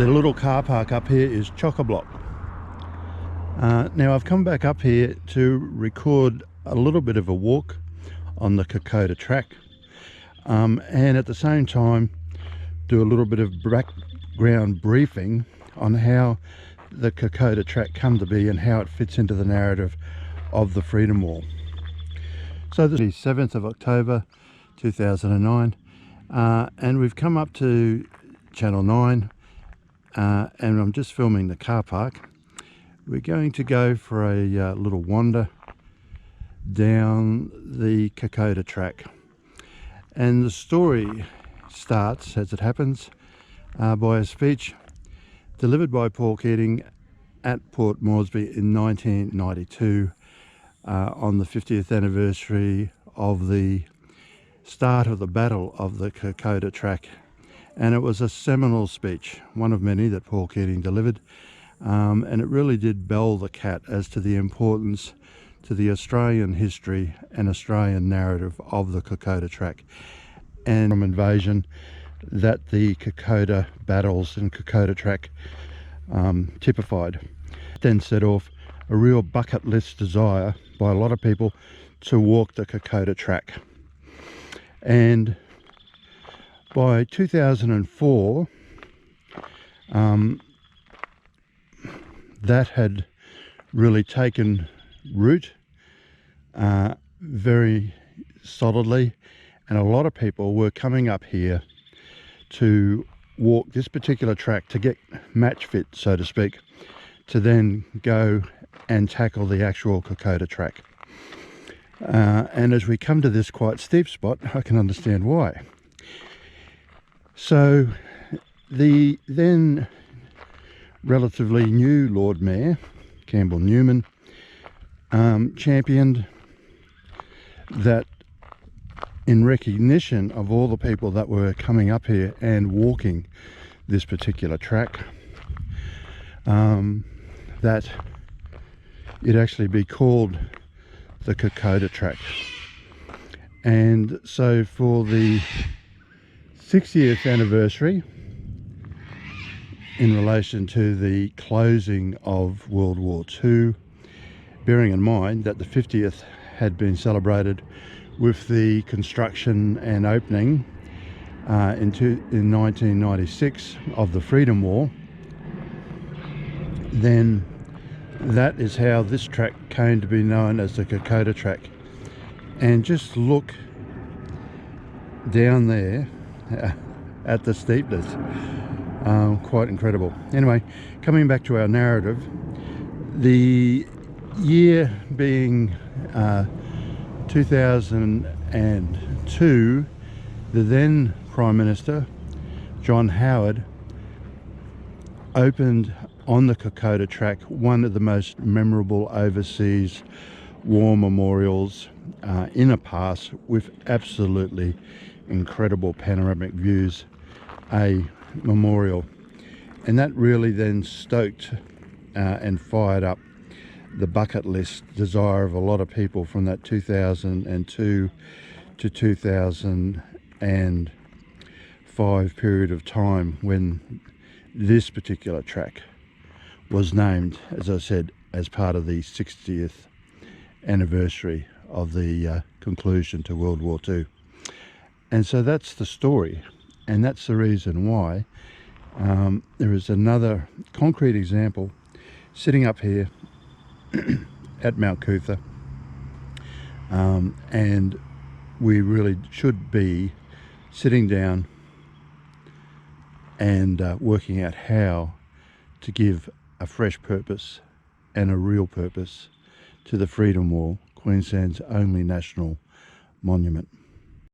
The little car park up here is chock-a-block. Now I've come back up here to record a little bit of a walk on the Kokoda track, and at the same time do a little bit of background briefing on how the Kokoda track come to be and how it fits into the narrative of the Freedom Wall. So this is the 7th of October 2009, and we've come up to Channel 9, and I'm just filming the car park. We're going to go for a little wander down the Kokoda track, and the story starts, as it happens, by a speech delivered by Paul Keating at Port Moresby in 1992 on the 50th anniversary of the start of the Battle of the Kokoda track. And it was a seminal speech, one of many that Paul Keating delivered, and it really did bell the cat as to the importance to the Australian history and Australian narrative of the Kokoda track, and from invasion that the Kokoda battles and Kokoda track typified. Then set off a real bucket list desire by a lot of people to walk the Kokoda track. And by 2004, that had really taken root very solidly, and a lot of people were coming up here to walk this particular track to get match fit, so to speak, to then go and tackle the actual Kokoda track. And as we come to this quite steep spot, I can understand why. So the then relatively new Lord Mayor, Campbell Newman, championed that in recognition of all the people that were coming up here and walking this particular track, that it actually be called the Kokoda track. And so for the 60th anniversary, in relation to the closing of World War II, bearing in mind that the 50th had been celebrated with the construction and opening in 1996 of the Freedom Wall, then that is how this track came to be known as the Kokoda track. And just look down there at the steepness, quite incredible. Anyway, coming back to our narrative, the year being 2002, the then Prime Minister, John Howard, opened on the Kokoda track one of the most memorable overseas war memorials in a pass with absolutely incredible panoramic views, a memorial. And that really then stoked and fired up the bucket list desire of a lot of people from that 2002 to 2005 period of time, when this particular track was named, as I said, as part of the 60th anniversary of the conclusion to World War II. And so that's the story, and that's the reason why there is another concrete example sitting up here at Mount Coot-tha, and we really should be sitting down and working out how to give a fresh purpose and a real purpose to the Freedom Wall, Queensland's only national monument.